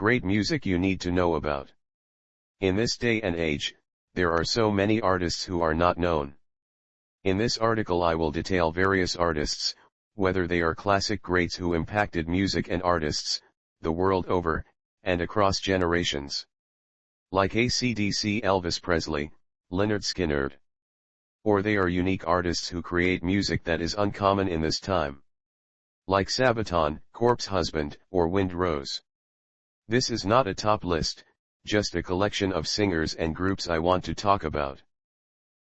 Great music you need to know about. In this day and age, there are so many artists who are not known. In this article I will detail various artists, whether they are classic greats who impacted music and artists, the world over, and across generations. Like AC/DC Elvis Presley, Lynyrd Skynyrd. Or they are unique artists who create music that is uncommon in this time. Like Sabaton, Corpse Husband, or Wind Rose. This is not a top list, just a collection of singers and groups I want to talk about.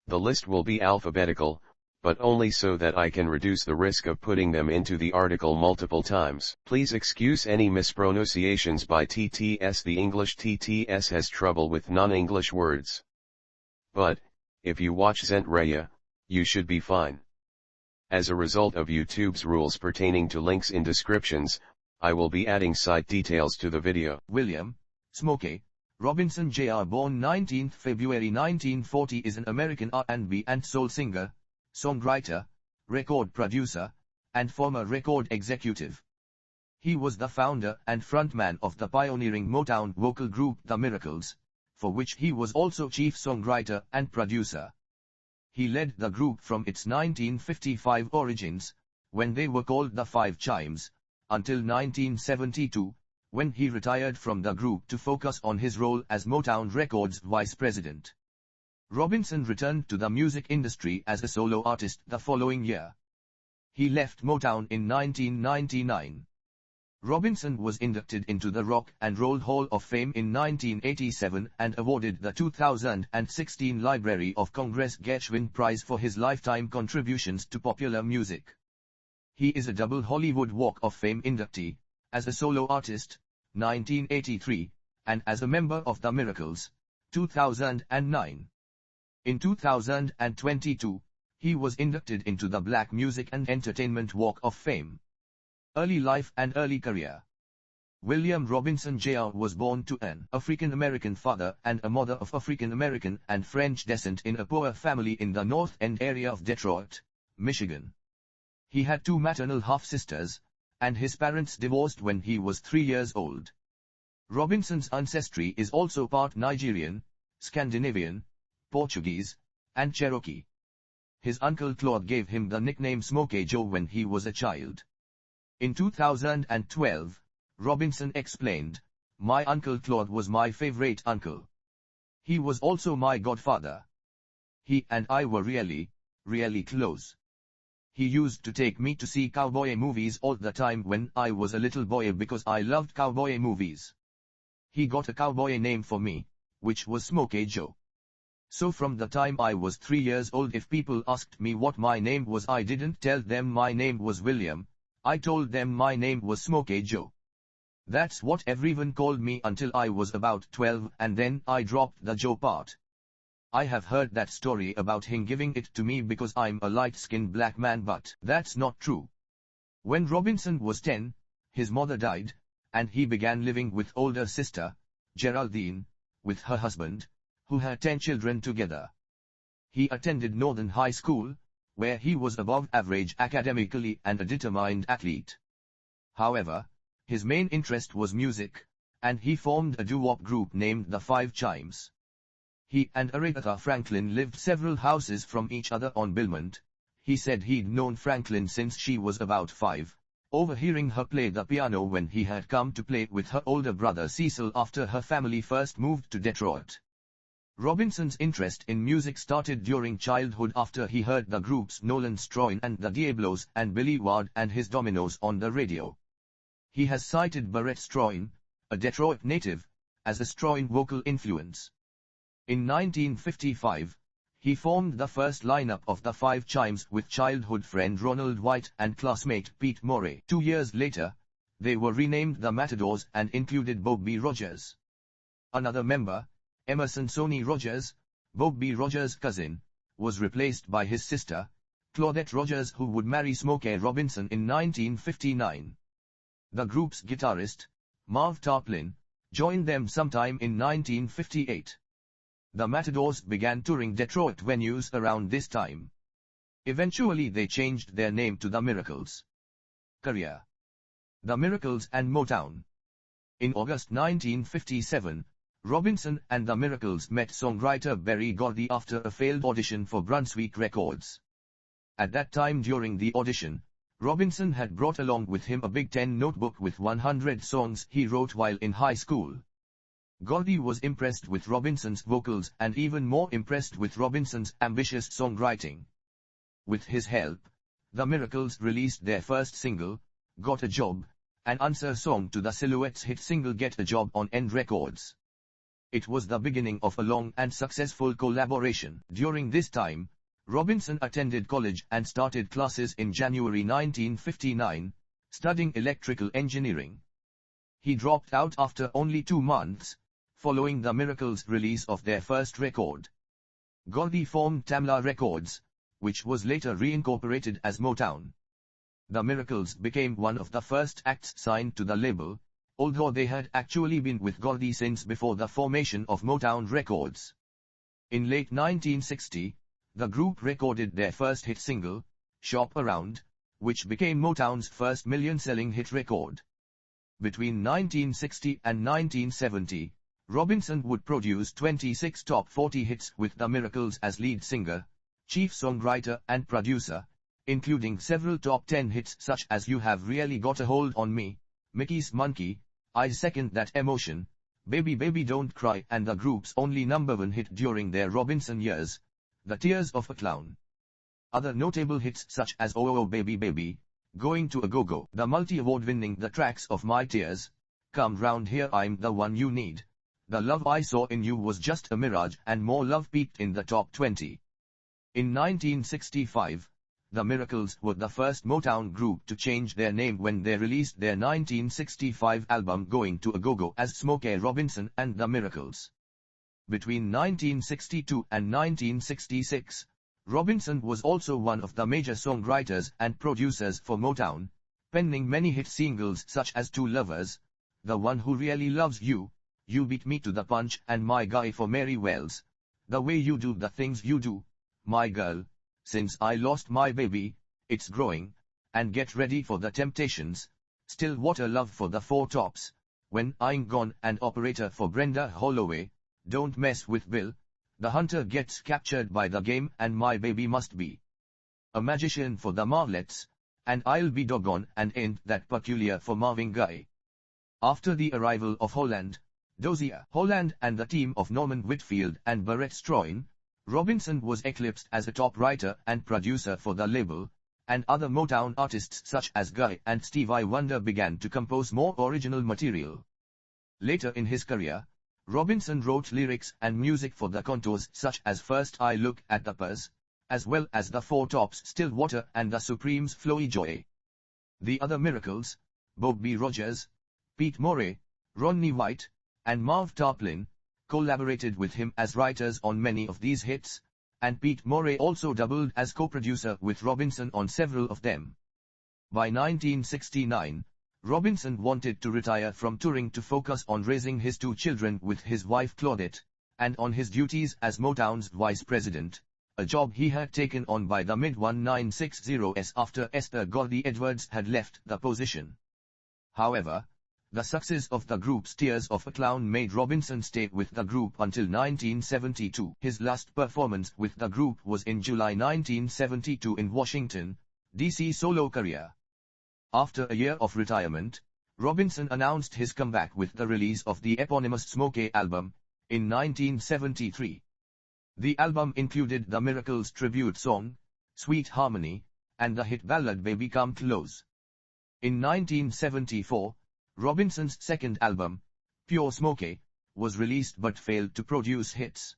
The list will be alphabetical, but only so that I can reduce the risk of putting them into the article multiple times. Please excuse any mispronunciations by TTS. The English TTS has trouble with non-English words. But, if you watch Zentreya, you should be fine. As a result of YouTube's rules pertaining to links in descriptions, I will be adding site details to the video. William Smokey Robinson Jr. born 19th February 1940 is an American R&B and soul singer, songwriter, record producer, and former record executive. He was the founder and frontman of the pioneering Motown vocal group The Miracles, for which he was also chief songwriter and producer. He led the group from its 1955 origins, when they were called the Five Chimes, until 1972, when he retired from the group to focus on his role as Motown Records vice president. Robinson returned to the music industry as a solo artist the following year. He left Motown in 1999. Robinson was inducted into the Rock and Roll Hall of Fame in 1987 and awarded the 2016 Library of Congress Gershwin Prize for his lifetime contributions to popular music. He is a double Hollywood Walk of Fame inductee, as a solo artist, 1983, and as a member of The Miracles, 2009. In 2022, he was inducted into the Black Music and Entertainment Walk of Fame. Early life and early career. William Robinson Jr. was born to an African-American father and a mother of African-American and French descent in a poor family in the North End area of Detroit, Michigan. He had two maternal half-sisters, and his parents divorced when he was 3 years old. Robinson's ancestry is also part Nigerian, Scandinavian, Portuguese, and Cherokee. His uncle Claude gave him the nickname Smokey Joe when he was a child. In 2012, Robinson explained, "My Uncle Claude was my favorite uncle. He was also my godfather. He and I were really, really close. He used to take me to see cowboy movies all the time when I was a little boy because I loved cowboy movies. He got a cowboy name for me, which was Smokey Joe. So from the time I was 3 years old, if people asked me what my name was, I didn't tell them my name was William. I told them my name was Smokey Joe. That's what everyone called me until I was about 12, and then I dropped the Joe part. I have heard that story about him giving it to me because I'm a light-skinned black man, but that's not true." When Robinson was 10, his mother died, and he began living with older sister, Geraldine, with her husband, who had 10 children together. He attended Northern High School, where he was above average academically and a determined athlete. However, his main interest was music, and he formed a doo-wop group named the Five Chimes. He and Aretha Franklin lived several houses from each other on Belmont. He said he'd known Franklin since she was about 5, overhearing her play the piano when he had come to play with her older brother Cecil after her family first moved to Detroit. Robinson's interest in music started during childhood after he heard the groups Nolan Stroin and the Diablos and Billy Ward and his Dominoes on the radio. He has cited Barrett Stroin, a Detroit native, as a Stroin vocal influence. In 1955, he formed the first lineup of the Five Chimes with childhood friend Ronald White and classmate Pete Morey. 2 years later, they were renamed the Matadors and included Bob B. Rogers. Another member, Emerson Sonny Rogers, Bob B. Rogers' cousin, was replaced by his sister, Claudette Rogers, who would marry Smokey Robinson in 1959. The group's guitarist, Marv Tarplin, joined them sometime in 1958. The Matadors began touring Detroit venues around this time. Eventually they changed their name to The Miracles. Career: The Miracles and Motown. In August 1957, Robinson and the Miracles met songwriter Berry Gordy after a failed audition for Brunswick Records. At that time during the audition, Robinson had brought along with him a Big Ten notebook with 100 songs he wrote while in high school. Gordy was impressed with Robinson's vocals and even more impressed with Robinson's ambitious songwriting. With his help, the Miracles released their first single, Got a Job, an answer song to the Silhouettes' hit single Get a Job on End Records. It was the beginning of a long and successful collaboration. During this time, Robinson attended college and started classes in January 1959, studying electrical engineering. He dropped out after only 2 months, following the Miracles' release of their first record. Gordy formed Tamla Records, which was later reincorporated as Motown. The Miracles became one of the first acts signed to the label, although they had actually been with Gordy since before the formation of Motown Records. In late 1960, the group recorded their first hit single, Shop Around, which became Motown's first million-selling hit record. Between 1960 and 1970, Robinson would produce 26 top 40 hits with the Miracles as lead singer, chief songwriter and producer, including several top 10 hits such as You Have Really Got a Hold on Me, Mickey's Monkey, I Second That Emotion, Baby Baby Don't Cry, and the group's only #1 hit during their Robinson years, The Tears of a Clown. Other notable hits such as Oh Oh Baby Baby, Going to a Go-Go, the multi-award winning The Tracks of My Tears, Come Round Here I'm the One You Need, The Love I Saw in You Was Just a Mirage, and More Love peaked in the top 20. In 1965, the Miracles were the first Motown group to change their name when they released their 1965 album Going to a Go-Go as Smokey Robinson and the Miracles. Between 1962 and 1966, Robinson was also one of the major songwriters and producers for Motown, penning many hit singles such as Two Lovers, The One Who Really Loves You, You Beat Me to the Punch, and My Guy for Mary Wells, The Way You Do the Things You Do, My Girl, Since I Lost My Baby, It's Growing, and Get Ready for the Temptations, Still Water Love for the Four Tops, When I'm Gone, and Operator for Brenda Holloway, Don't Mess with Bill, The Hunter Gets Captured by the Game, and My Baby Must Be a Magician for the Marvelettes, and I'll Be Doggone and Ain't That Peculiar for Marvin Gaye. After the arrival of Holland, Dozier Holland and the team of Norman Whitfield and Barrett Strachan, Robinson was eclipsed as a top writer and producer for the label, and other Motown artists such as Guy and Stevie Wonder began to compose more original material. Later in his career, Robinson wrote lyrics and music for the Contours such as First I Look at the Purse, as well as the Four Tops' Still Water and the Supremes' Flowy Joy. The other Miracles, Bobby Rogers, Pete Morey, Ronnie White, and Marv Tarplin, collaborated with him as writers on many of these hits, and Pete Morey also doubled as co-producer with Robinson on several of them. By 1969, Robinson wanted to retire from touring to focus on raising his 2 children with his wife Claudette, and on his duties as Motown's vice president, a job he had taken on by the mid-1960s after Esther Gordy Edwards had left the position. However, the success of the group's Tears of a Clown made Robinson stay with the group until 1972. His last performance with the group was in July 1972 in Washington, D.C. solo career. After a year of retirement, Robinson announced his comeback with the release of the eponymous Smokey album, in 1973. The album included the Miracles tribute song, Sweet Harmony, and the hit ballad Baby Come Close. In 1974, Robinson's second album, Pure Smokey, was released but failed to produce hits.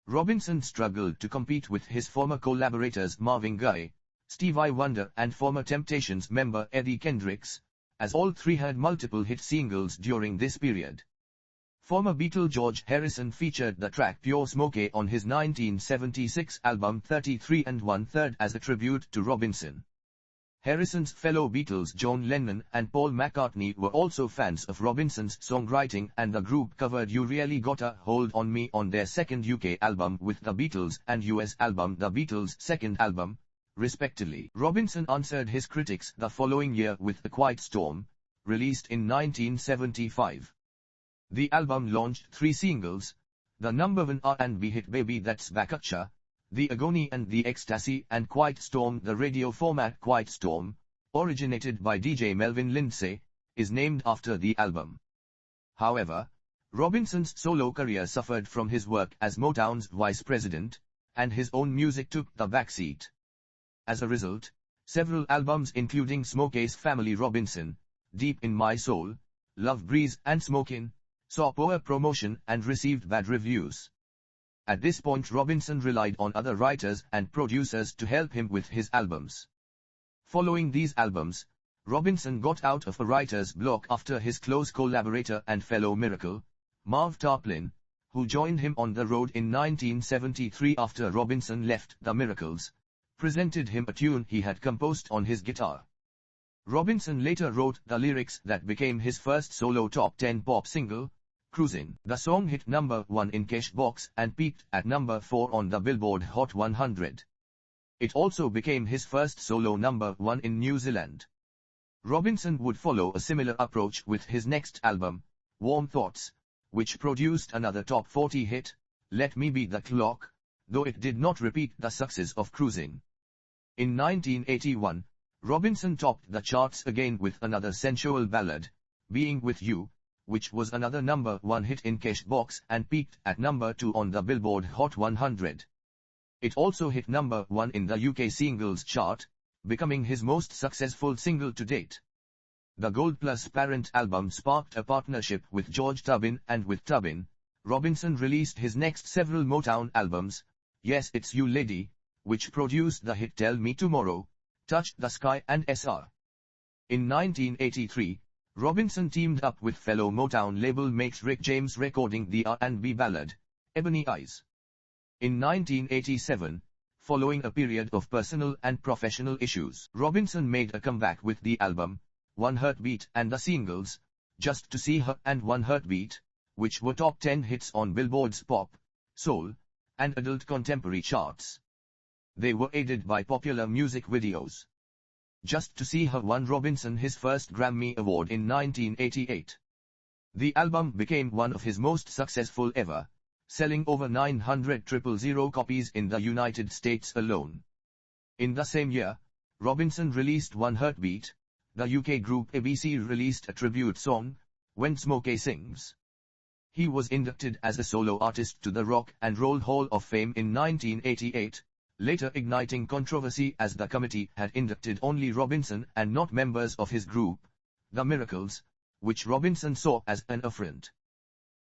Robinson struggled to compete with his former collaborators Marvin Gaye, Stevie Wonder and former Temptations member Eddie Kendricks, as all three had multiple hit singles during this period. Former Beatle George Harrison featured the track Pure Smokey on his 1976 album 33 1/3 as a tribute to Robinson. Harrison's fellow Beatles John Lennon and Paul McCartney were also fans of Robinson's songwriting, and the group covered You Really Gotta Hold on Me on their second UK album with the Beatles and US album The Beatles' second album, respectively. Robinson answered his critics the following year with A Quiet Storm, released in 1975. The album launched 3 singles: the #1 R&B hit Baby That's Bakacha, The Agony and the Ecstasy, and Quiet Storm. The radio format Quiet Storm, originated by DJ Melvin Lindsay, is named after the album. However, Robinson's solo career suffered from his work as Motown's vice president, and his own music took the backseat. As a result, several albums including Smokey's Family Robinson, Deep in My Soul, Love Breeze and Smokin', saw poor promotion and received bad reviews. At this point Robinson relied on other writers and producers to help him with his albums. Following these albums, Robinson got out of a writer's block after his close collaborator and fellow Miracle, Marv Tarplin, who joined him on the road in 1973 after Robinson left the Miracles, presented him a tune he had composed on his guitar. Robinson later wrote the lyrics that became his first solo top 10 pop single, Cruisin'. The song hit #1 in Cashbox and peaked at #4 on the Billboard Hot 100. It also became his first solo #1 in New Zealand. Robinson would follow a similar approach with his next album, Warm Thoughts, which produced another top 40 hit, Let Me Be the Clock, though it did not repeat the success of Cruisin'. In 1981, Robinson topped the charts again with another sensual ballad, Being With You, which was another #1 hit in Cashbox and peaked at #2 on the Billboard Hot 100. It also hit #1 in the UK singles chart, becoming his most successful single to date. The Gold Plus Parent album sparked a partnership with George Tubin, and with Tubin, Robinson released his next several Motown albums, Yes It's You Lady, which produced the hit Tell Me Tomorrow, Touch the Sky and SR. In 1983, Robinson teamed up with fellow Motown label mate Rick James recording the R&B ballad, Ebony Eyes. In 1987, following a period of personal and professional issues, Robinson made a comeback with the album, One Heartbeat, and the singles, Just to See Her and One Heartbeat, which were top 10 hits on Billboard's pop, soul, and adult contemporary charts. They were aided by popular music videos. Just to See Her won Robinson his first Grammy Award in 1988. The album became one of his most successful ever, selling over 900,000 copies in the United States alone. In the same year, Robinson released One Heartbeat. The UK group ABC released a tribute song, When Smokey Sings. He was inducted as a solo artist to the Rock and Roll Hall of Fame in 1988, later igniting controversy as the committee had inducted only Robinson and not members of his group, The Miracles, which Robinson saw as an affront.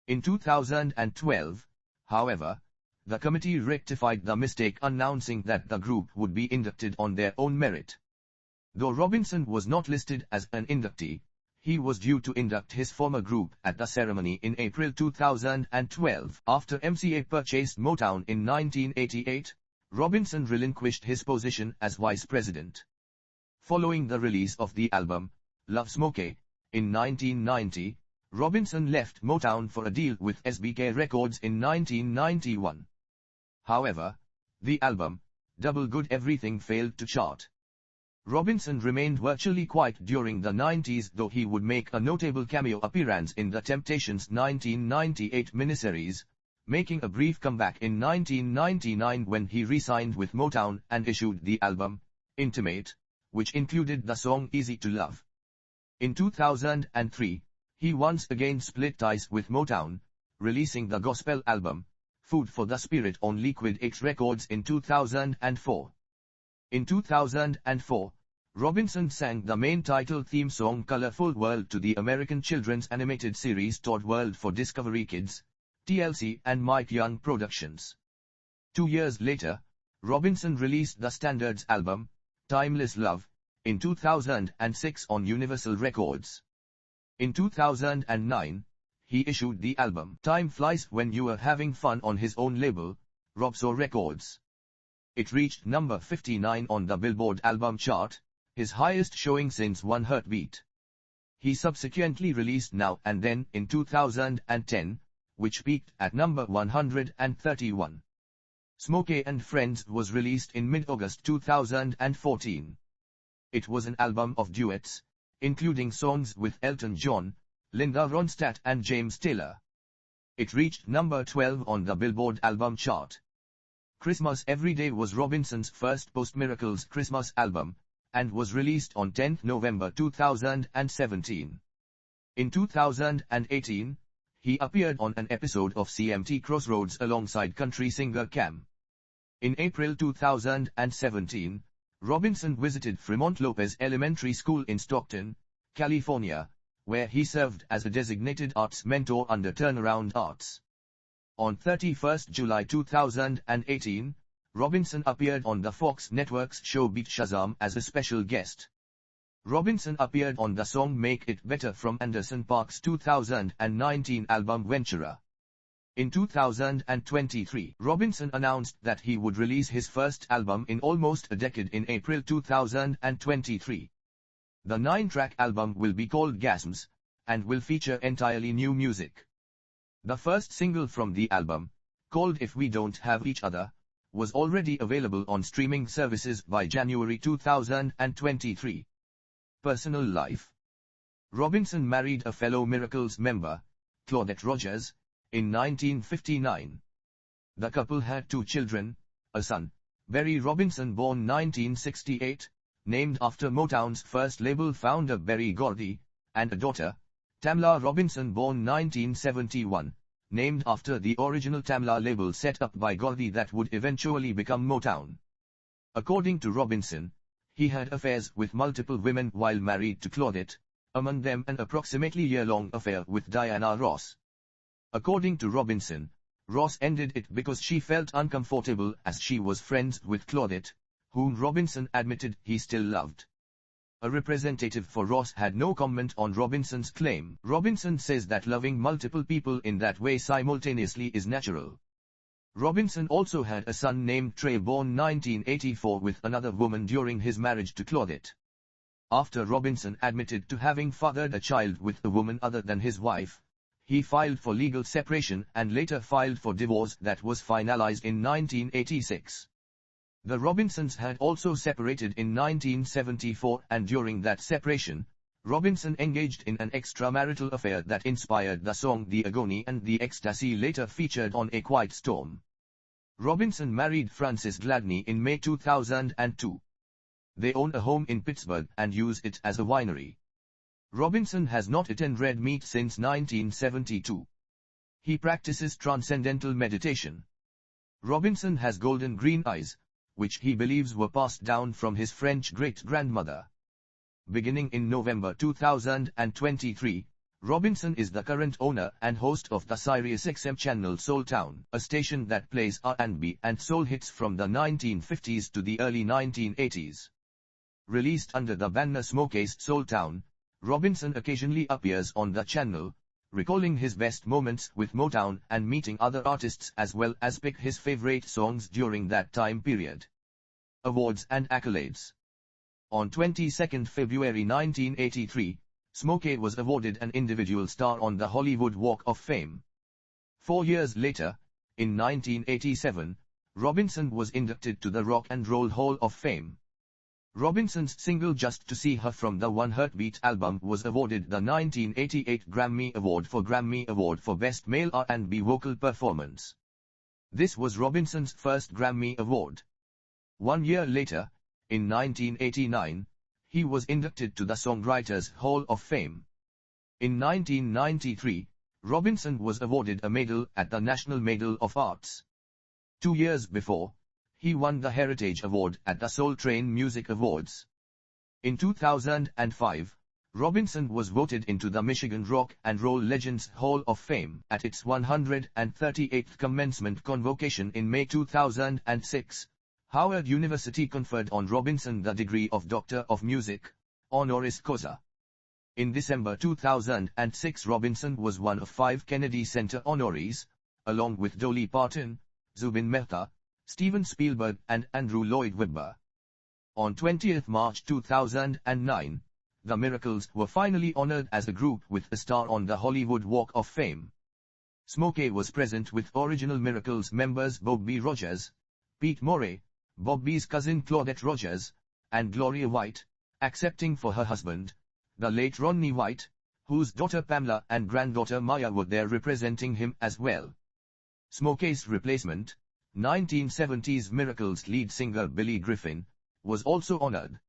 In 2012, however, the committee rectified the mistake, announcing that the group would be inducted on their own merit. Though Robinson was not listed as an inductee, he was due to induct his former group at the ceremony in April 2012. After MCA purchased Motown in 1988, Robinson relinquished his position as vice president. Following the release of the album, Love Smokey, in 1990, Robinson left Motown for a deal with SBK Records in 1991. However, the album, Double Good Everything, failed to chart. Robinson remained virtually quiet during the 90s, though he would make a notable cameo appearance in The Temptations' 1998 miniseries, making a brief comeback in 1999 when he re-signed with Motown and issued the album, Intimate, which included the song Easy to Love. In 2003, he once again split ties with Motown, releasing the gospel album, Food for the Spirit, on Liquid 8 Records in 2004. In 2004, Robinson sang the main title theme song Colorful World to the American children's animated series Todd World for Discovery Kids, TLC and Mike Young Productions. 2 years later, Robinson released the Standards album, Timeless Love, in 2006 on Universal Records. In 2009, he issued the album Time Flies When You Are Having Fun on his own label, Robso Records. It reached number 59 on the Billboard album chart, his highest showing since One Heartbeat. He subsequently released Now and Then in 2010, which peaked at number 131. Smokey and Friends was released in mid-August 2014. It was an album of duets, including songs with Elton John, Linda Ronstadt and James Taylor. It reached number 12 on the Billboard album chart. Christmas Every Day was Robinson's first post-Miracles Christmas album, and was released on 10 November 2017. In 2018, he appeared on an episode of CMT Crossroads alongside country singer Cam. In April 2017, Robinson visited Fremont Lopez Elementary School in Stockton, California, where he served as a designated arts mentor under Turnaround Arts. On 31 July 2018, Robinson appeared on the Fox Network's show Beat Shazam as a special guest. Robinson appeared on the song Make It Better from Anderson .Paak's 2019 album Ventura. In 2023, Robinson announced that he would release his first album in almost a decade in April 2023. The 9-track album will be called Gasms, and will feature entirely new music. The first single from the album, called If We Don't Have Each Other, was already available on streaming services by January 2023. Personal life. Robinson married a fellow Miracles member, Claudette Rogers, in 1959. The couple had 2 children, a son, Berry Robinson born 1968, named after Motown's first label founder Berry Gordy, and a daughter, Tamla Robinson born 1971, named after the original Tamla label set up by Gordy that would eventually become Motown. According to Robinson, he had affairs with multiple women while married to Claudette, among them an approximately year-long affair with Diana Ross. According to Robinson, Ross ended it because she felt uncomfortable as she was friends with Claudette, whom Robinson admitted he still loved. A representative for Ross had no comment on Robinson's claim. Robinson says that loving multiple people in that way simultaneously is natural. Robinson also had a son named Trey born 1984 with another woman during his marriage to Claudette. After Robinson admitted to having fathered a child with a woman other than his wife, he filed for legal separation and later filed for divorce that was finalized in 1986. The Robinsons had also separated in 1974, and during that separation, Robinson engaged in an extramarital affair that inspired the song The Agony and the Ecstasy later featured on A Quiet Storm. Robinson married Frances Gladney in May 2002. They own a home in Pittsburgh and use it as a winery. Robinson has not eaten red meat since 1972. He practices transcendental meditation. Robinson has golden green eyes, which he believes were passed down from his French great-grandmother. Beginning in November 2023, Robinson is the current owner and host of the SiriusXM channel Soul Town, a station that plays R&B and soul hits from the 1950s to the early 1980s. Released under the banner Smokey's Soul Town, Robinson occasionally appears on the channel, recalling his best moments with Motown and meeting other artists as well as pick his favorite songs during that time period. Awards and accolades. On 22 February 1983, Smokey was awarded an individual star on the Hollywood Walk of Fame. 4 years later, in 1987, Robinson was inducted to the Rock and Roll Hall of Fame. Robinson's single Just to See Her from the One Heartbeat album was awarded the 1988 Grammy Award for Best Male R&B Vocal Performance. This was Robinson's first Grammy Award. 1 year later, in 1989, he was inducted to the Songwriters Hall of Fame. In 1993, Robinson was awarded a medal at the National Medal of Arts. 2 years before, he won the Heritage Award at the Soul Train Music Awards. In 2005, Robinson was voted into the Michigan Rock and Roll Legends Hall of Fame at its 138th commencement convocation in May 2006. Howard University conferred on Robinson the degree of Doctor of Music, honoris causa. In December 2006, Robinson was one of 5 Kennedy Center honorees, along with Dolly Parton, Zubin Mehta, Steven Spielberg and Andrew Lloyd Webber. On 20 March 2009, the Miracles were finally honored as a group with a star on the Hollywood Walk of Fame. Smokey was present with original Miracles members Bobby Rogers, Pete Morey, Bobby's cousin Claudette Rogers, and Gloria White, accepting for her husband, The late Ronnie White, whose daughter Pamela and granddaughter Maya were there representing him as well. Smokey's replacement, 1970s Miracles lead singer Billy Griffin, was also honored.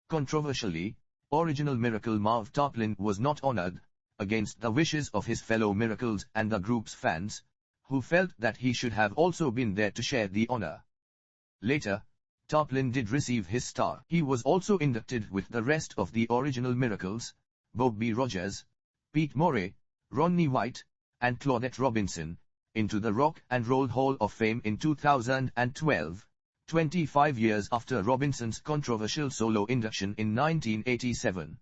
Controversially, original Miracle Marv Tarplin was not honored, against the wishes of his fellow Miracles and the group's fans, who felt that he should have also been there to share the honor. Later, Tarplin did receive his star. He was also inducted with the rest of the original Miracles, Bobby Rogers, Pete Morey, Ronnie White, and Claudette Robinson, into the Rock and Roll Hall of Fame in 2012, 25 years after Robinson's controversial solo induction in 1987.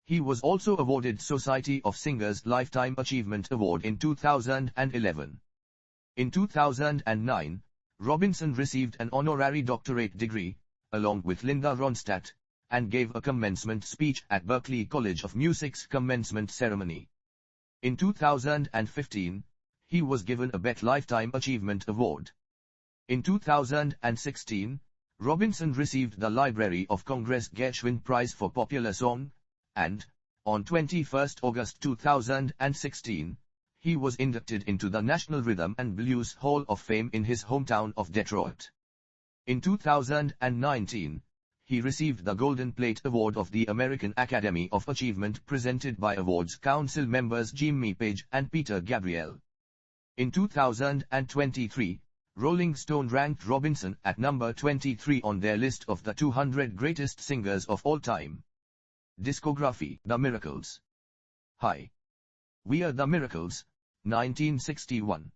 He was also awarded Society of Singers Lifetime Achievement Award in 2011. In 2009, Robinson received an honorary doctorate degree, along with Linda Ronstadt, and gave a commencement speech at Berklee College of Music's commencement ceremony. In 2015, he was given a BET Lifetime Achievement Award. In 2016, Robinson received the Library of Congress Gershwin Prize for Popular Song, and, on 21 August 2016, he was inducted into the National Rhythm and Blues Hall of Fame in his hometown of Detroit. In 2019, he received the Golden Plate Award of the American Academy of Achievement presented by Awards Council members Jimmy Page and Peter Gabriel. In 2023, Rolling Stone ranked Robinson at number 23 on their list of the 200 greatest singers of all time. Discography: The Miracles. Hi. We Are the Miracles, 1961.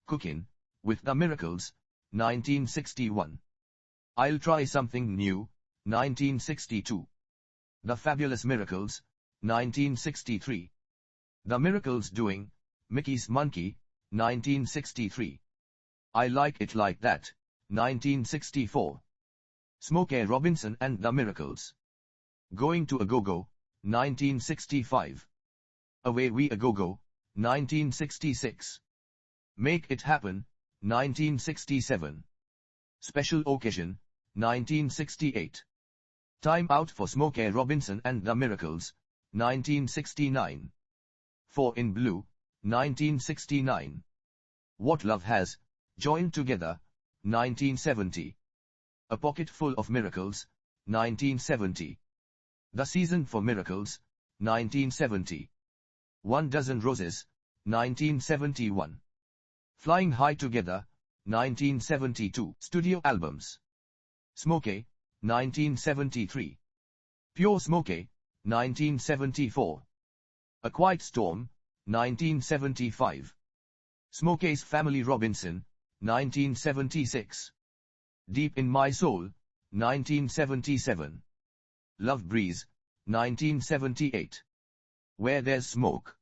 Cookin' with the Miracles, 1961. I'll Try Something New, 1962. The Fabulous Miracles, 1963. The Miracles Doing, Mickey's Monkey, 1963. I Like It Like That, 1964. Smokey Robinson and the Miracles. Going to a Go-Go, 1965. Away We A Go-Go, 1966. Make It Happen, 1967. Special Occasion, 1968. Time Out for Smokey Robinson and the Miracles, 1969. Four in Blue, 1969. What Love Has, Joined Together, 1970. A Pocket Full of Miracles, 1970. The Season for Miracles, 1970. 1 Dozen Roses, 1971. Flying High Together, 1972. Studio Albums. Smokey, 1973. Pure Smokey, 1974. A Quiet Storm, 1975. Smokey's Family Robinson, 1976. Deep in My Soul, 1977. Love Breeze, 1978. Where There's Smoke.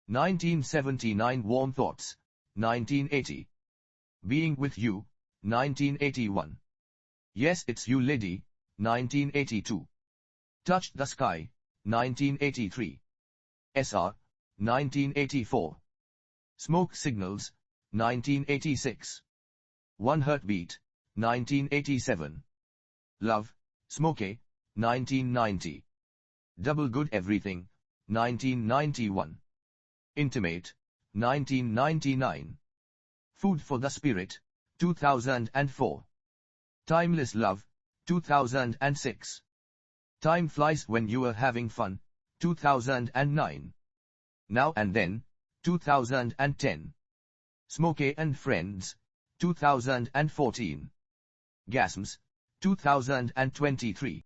1979. Warm Thoughts, 1980. Being With You, 1981. Yes It's You Lady, 1982. Touched the Sky, 1983. SR, 1984. Smoke Signals, 1986. One Heartbeat, 1987. Love, Smokey, 1990. Double Good Everything, 1991. Intimate, 1999. Food for the Spirit, 2004. Timeless Love, 2006. Time Flies When You Are Having Fun, 2009. Now and Then, 2010. Smokey and Friends, 2014. Gasms, 2023.